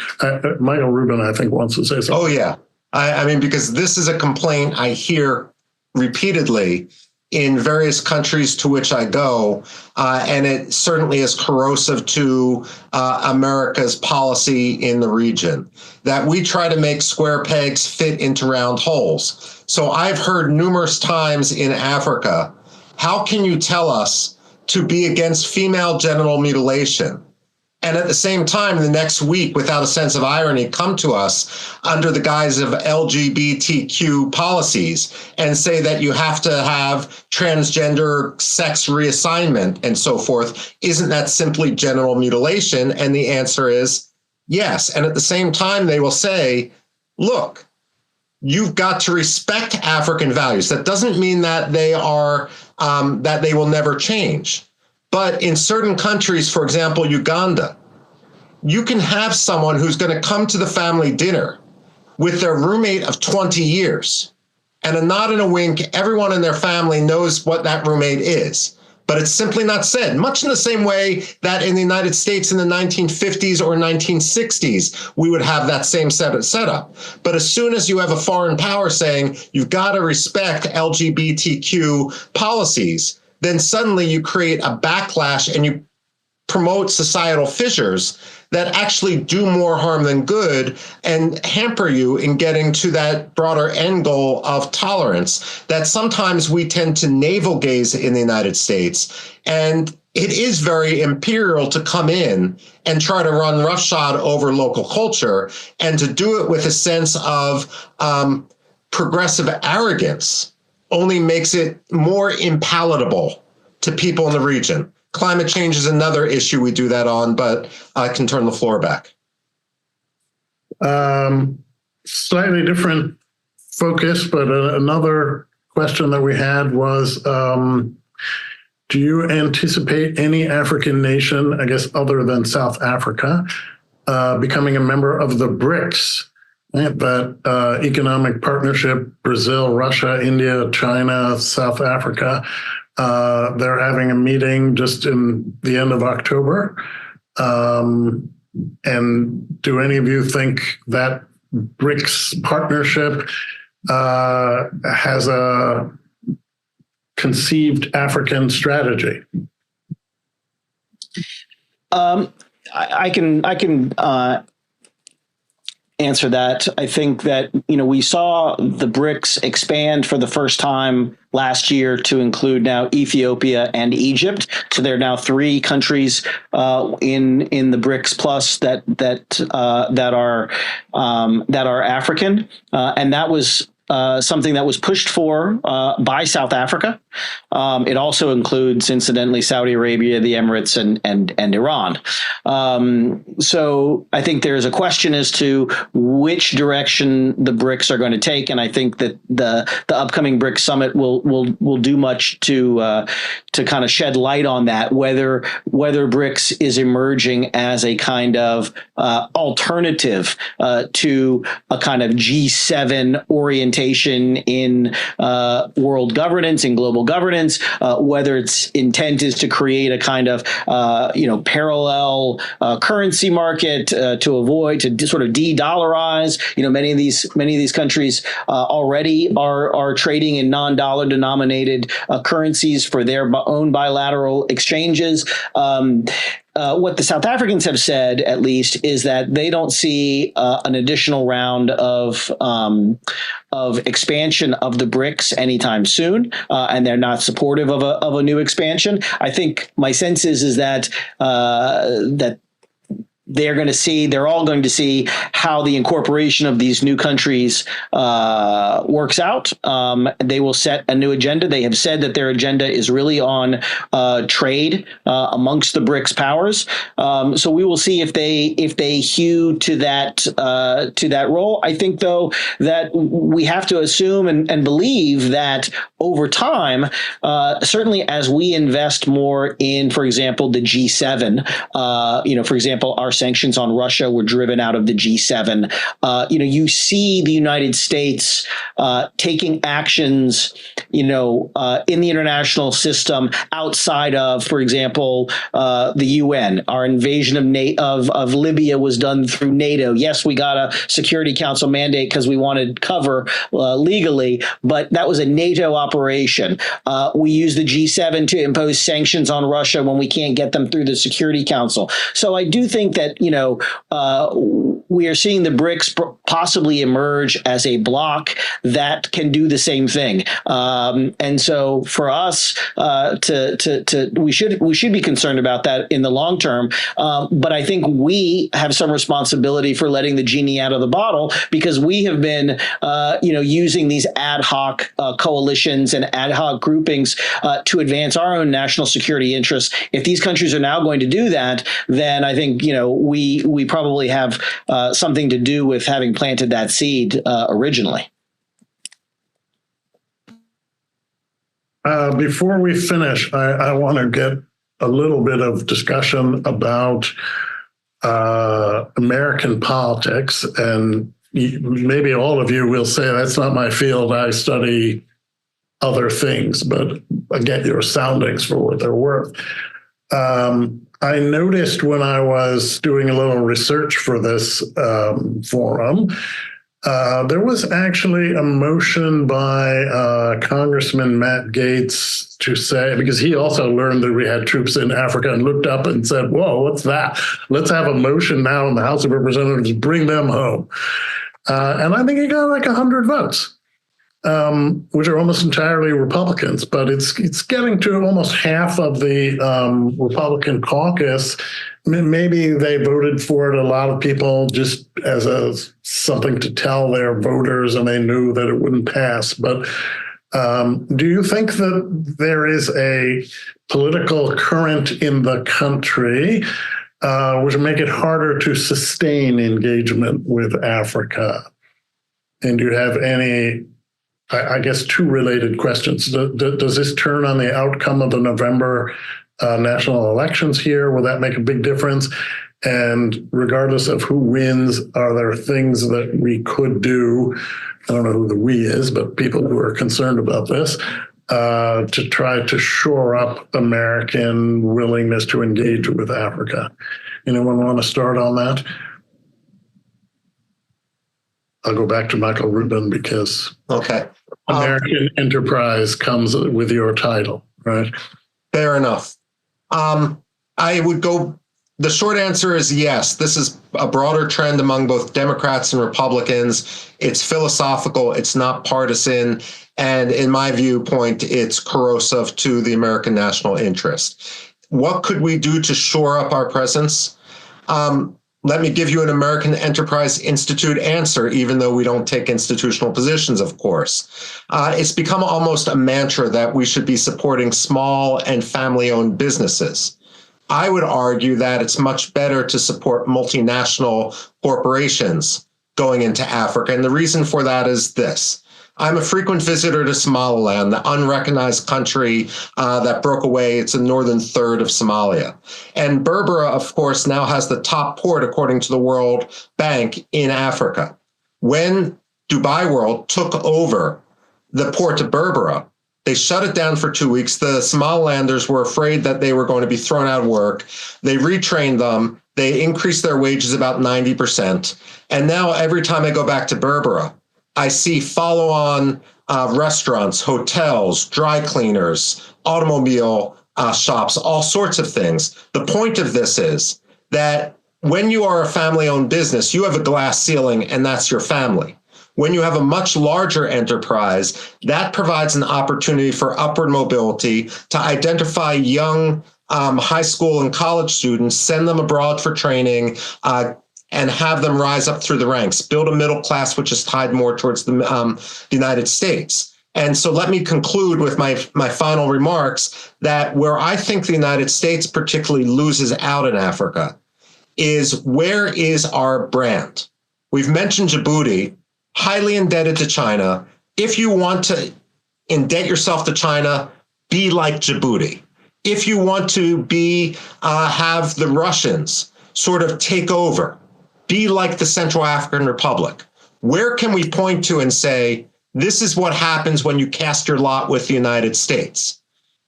Michael Rubin, I think, wants to say something. Oh, yeah. I mean, because this is a complaint I hear repeatedly in various countries to which I go, and it certainly is corrosive to America's policy in the region, that we try to make square pegs fit into round holes. So I've heard numerous times in Africa, how can you tell us to be against female genital mutilation? And at the same time, the next week, without a sense of irony, come to us under the guise of LGBTQ policies and say that you have to have transgender sex reassignment and so forth. Isn't that simply genital mutilation? And the answer is yes. And at the same time, they will say, look, you've got to respect African values. That doesn't mean that they are that they will never change. But in certain countries, for example, Uganda, you can have someone who's going to come to the family dinner with their roommate of 20 years. And a nod and a wink, everyone in their family knows what that roommate is. But it's simply not said, much in the same way that in the United States in the 1950s or 1960s, we would have that same setup. But as soon as you have a foreign power saying you've got to respect LGBTQ policies, then suddenly you create a backlash and you promote societal fissures that actually do more harm than good and hamper you in getting to that broader end goal of tolerance that sometimes we tend to navel gaze in the United States. And it is very imperial to come in and try to run roughshod over local culture and to do it with a sense of progressive arrogance only makes it more impalatable to people in the region. Climate change is another issue we do that on, but I can turn the floor back. Slightly different focus, but another question that we had was, do you anticipate any African nation, I guess other than South Africa, becoming a member of the BRICS? That economic partnership, Brazil, Russia, India, China, South Africa, they're having a meeting just in the end of October. And do any of you think that BRICS partnership has a conceived African strategy? I can answer that. I think that, we saw the BRICS expand for the first time last year to include now Ethiopia and Egypt. So there are now 3 countries in the BRICS plus that are African, and that was something that was pushed for by South Africa. It also includes, incidentally, Saudi Arabia, the Emirates, and Iran. So I think there's a question as to which direction the BRICS are going to take, and I think that the upcoming BRICS summit will do much to kind of shed light on that. Whether BRICS is emerging as a kind of alternative to a kind of G7 orientation in world governance, in global governance, whether its intent is to create a kind of parallel currency market to sort of de-dollarize. Many of these countries already are trading in non-dollar denominated currencies for their own bilateral exchanges. What the South Africans have said, at least, is that they don't see an additional round of expansion of the BRICS anytime soon, and they're not supportive of a new expansion. I think my sense is that they're all going to see how the incorporation of these new countries works out. They will set a new agenda. They have said that their agenda is really on trade amongst the BRICS powers. So we will see if they hew to that role. I think, though, that we have to assume and believe that over time, certainly as we invest more in, for example, the G7, for example, our sanctions on Russia were driven out of the G7. You see the United States taking actions, in the international system outside of, for example, the UN. Our invasion of Libya was done through NATO. Yes, we got a Security Council mandate because we wanted cover legally, but that was a NATO operation. We use the G7 to impose sanctions on Russia when we can't get them through the Security Council. So I do think that, we are seeing the BRICS possibly emerge as a bloc that can do the same thing. And so for us, we should be concerned about that in the long term. But I think we have some responsibility for letting the genie out of the bottle, because we have been, using these ad hoc coalitions and ad hoc groupings to advance our own national security interests. If these countries are now going to do that, then I think, we probably have something to do with having planted that seed originally. Before we finish, I want to get a little bit of discussion about American politics, and maybe all of you will say that's not my field. I study other things, but I get your soundings for what they're worth. I noticed when I was doing a little research for this forum, there was actually a motion by Congressman Matt Gaetz to say, because he also learned that we had troops in Africa and looked up and said, whoa, what's that? Let's have a motion now in the House of Representatives, bring them home. And I think he got like 100 votes. Which are almost entirely Republicans, but it's getting to almost half of the Republican caucus. Maybe they voted for it, a lot of people, just as something to tell their voters, and they knew that it wouldn't pass. But do you think that there is a political current in the country which will make it harder to sustain engagement with Africa? And do you have any, I guess, two related questions? Does this turn on the outcome of the November national elections here? Will that make a big difference? And regardless of who wins, are there things that we could do? I don't know who the we is, but people who are concerned about this, to try to shore up American willingness to engage with Africa. Anyone want to start on that? I'll go back to Michael Rubin because American enterprise comes with your title, right? Fair enough. I would go, the short answer is yes. This is a broader trend among both Democrats and Republicans. It's philosophical, it's not partisan, and in my viewpoint, it's corrosive to the American national interest. What could we do to shore up our presence? Let me give you an American Enterprise Institute answer, even though we don't take institutional positions, of course. It's become almost a mantra that we should be supporting small and family-owned businesses. I would argue that it's much better to support multinational corporations going into Africa. And the reason for that is this. I'm a frequent visitor to Somaliland, the unrecognized country that broke away. It's the northern third of Somalia. And Berbera, of course, now has the top port, according to the World Bank, in Africa. When Dubai World took over the port of Berbera, they shut it down for 2 weeks. The Somalilanders were afraid that they were going to be thrown out of work. They retrained them. They increased their wages about 90%. And now every time I go back to Berbera, I see follow-on restaurants, hotels, dry cleaners, automobile shops, all sorts of things. The point of this is that when you are a family-owned business, you have a glass ceiling, and that's your family. When you have a much larger enterprise, that provides an opportunity for upward mobility to identify young high school and college students, send them abroad for training, and have them rise up through the ranks, build a middle class which is tied more towards the United States. And so let me conclude with my final remarks that where I think the United States particularly loses out in Africa is where is our brand? We've mentioned Djibouti, highly indebted to China. If you want to indebt yourself to China, be like Djibouti. If you want to have the Russians sort of take over, be like the Central African Republic. Where can we point to and say, this is what happens when you cast your lot with the United States?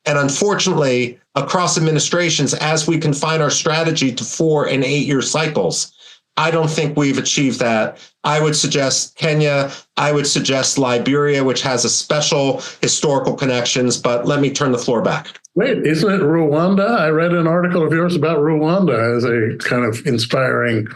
And unfortunately, across administrations, as we confine our strategy to 4 and 8 year cycles, I don't think we've achieved that. I would suggest Kenya. I would suggest Liberia, which has a special historical connections. But let me turn the floor back. Wait, isn't it Rwanda? I read an article of yours about Rwanda as a kind of inspiring.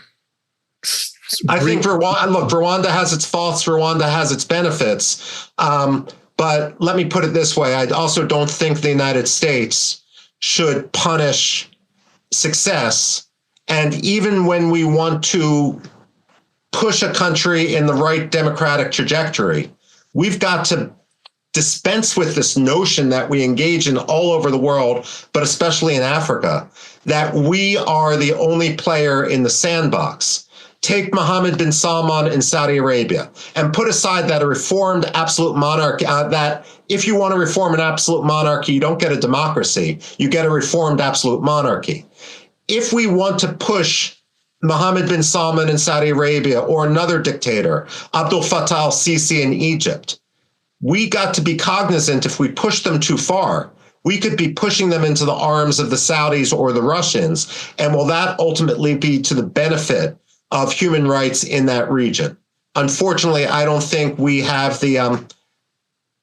I think Rwanda has its faults. Rwanda has its benefits. But let me put it this way. I also don't think the United States should punish success. And even when we want to push a country in the right democratic trajectory, we've got to dispense with this notion that we engage in all over the world, but especially in Africa, that we are the only player in the sandbox. Take Mohammed bin Salman in Saudi Arabia and put aside that a reformed absolute monarchy, that if you want to reform an absolute monarchy, you don't get a democracy, you get a reformed absolute monarchy. If we want to push Mohammed bin Salman in Saudi Arabia or another dictator, Abdel Fattah al-Sisi in Egypt, we got to be cognizant if we push them too far, we could be pushing them into the arms of the Saudis or the Russians. And will that ultimately be to the benefit of human rights in that region? Unfortunately, I don't think we have the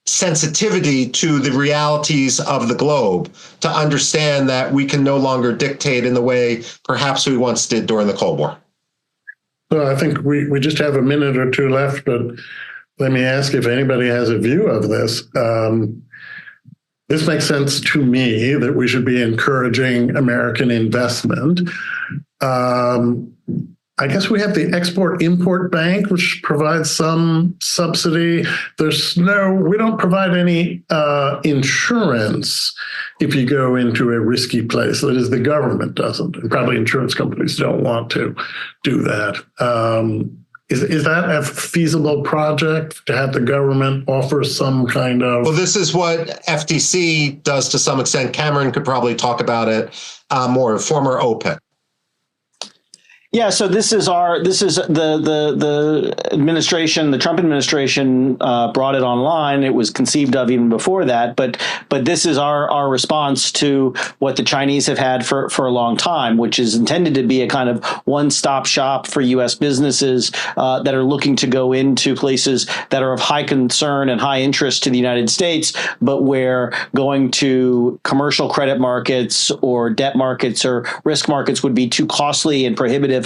sensitivity to the realities of the globe to understand that we can no longer dictate in the way perhaps we once did during the Cold War. So I think we just have a minute or two left, but let me ask if anybody has a view of this. This makes sense to me that we should be encouraging American investment. I guess we have the Export-Import Bank, which provides some subsidy. We don't provide any insurance if you go into a risky place. That is, the government doesn't, and probably insurance companies don't want to do that. Is that a feasible project to have the government offer some kind of? Well, this is what FTC does to some extent. Cameron could probably talk about it more, former OPEC. Yeah, so this is the administration, the Trump administration brought it online. It was conceived of even before that, but this is our response to what the Chinese have had for a long time, which is intended to be a kind of one-stop shop for U.S. businesses that are looking to go into places that are of high concern and high interest to the United States, but where going to commercial credit markets or debt markets or risk markets would be too costly and prohibitive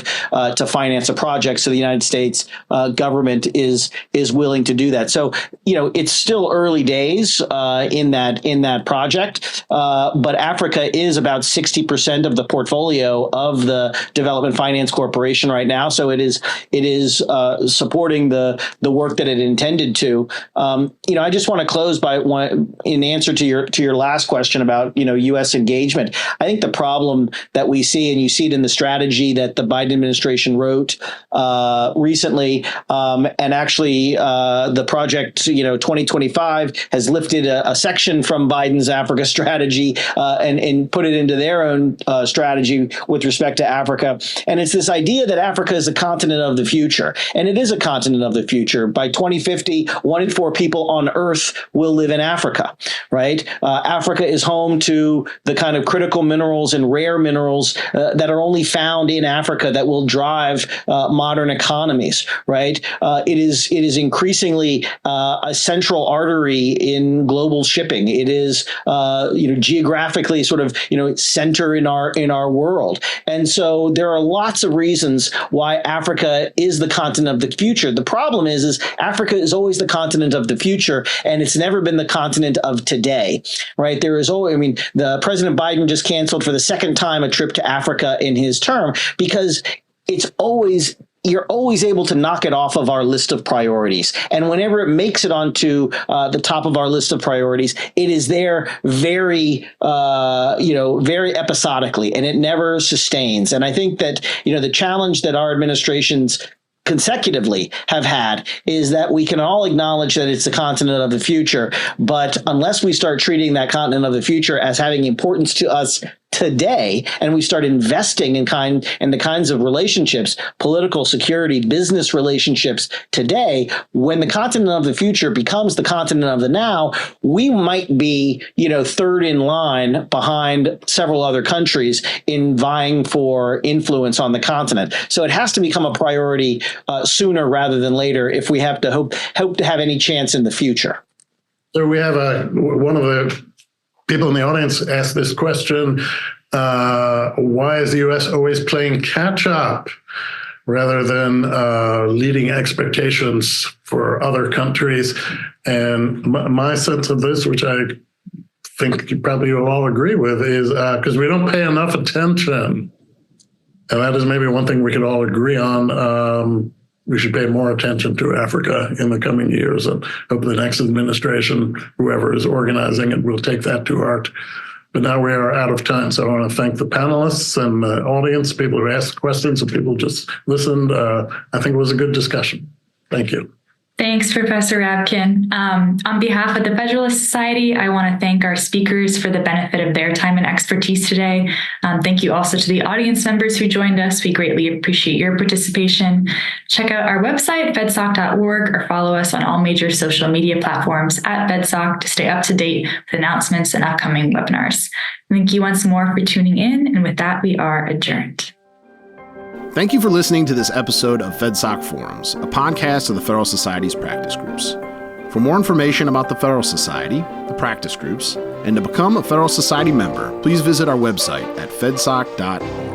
to finance a project. So the United States government is willing to do that. So, it's still early days in that project, but Africa is about 60% of the portfolio of the Development Finance Corporation right now. So it is supporting the work that it intended to. I just want to close in answer to your last question about U.S. engagement. I think the problem that we see, and you see it in the strategy that the Biden administration wrote recently, and actually the project 2025 has lifted a section from Biden's Africa strategy and put it into their own strategy with respect to Africa. And it's this idea that Africa is a continent of the future, and it is a continent of the future. By 2050, 1 in 4 people on Earth will live in Africa, right? Africa is home to the kind of critical minerals and rare minerals that are only found in Africa Africa that will drive modern economies, right? It is increasingly a central artery in global shipping. It is geographically sort of center in our world, and so there are lots of reasons why Africa is the continent of the future. The problem is Africa is always the continent of the future, and it's never been the continent of today, right? There is always, the President Biden just canceled for the second time a trip to Africa in his term because you're always able to knock it off of our list of priorities. And whenever it makes it onto the top of our list of priorities, it is there very episodically, and it never sustains. And I think that, the challenge that our administrations consecutively have had is that we can all acknowledge that it's the continent of the future, but unless we start treating that continent of the future as having importance to us today, and we start investing in the kinds of relationships, political, security, business relationships today, when the continent of the future becomes the continent of the now, we might be, third in line behind several other countries in vying for influence on the continent. So it has to become a priority sooner rather than later if we have to hope to have any chance in the future. So we have one of the people in the audience asked this question, why is the U.S. always playing catch up rather than leading expectations for other countries? And my sense of this, which I think you probably will all agree with, is because we don't pay enough attention. And that is maybe one thing we could all agree on. We should pay more attention to Africa in the coming years, and hope the next administration, whoever is organizing it, will take that to heart. But now we are out of time, so I want to thank the panelists and the audience, people who asked questions and people who just listened. I think it was a good discussion. Thank you. Thanks, Professor Rabkin. On behalf of the Federalist Society, I want to thank our speakers for the benefit of their time and expertise today. Thank you also to the audience members who joined us. We greatly appreciate your participation. Check out our website, fedsoc.org, or follow us on all major social media platforms at FedSoc to stay up to date with announcements and upcoming webinars. Thank you once more for tuning in, and with that, we are adjourned. Thank you for listening to this episode of FedSoc Forums, a podcast of the Federal Society's practice groups. For more information about the Federal Society, the practice groups, and to become a Federal Society member, please visit our website at fedsoc.org.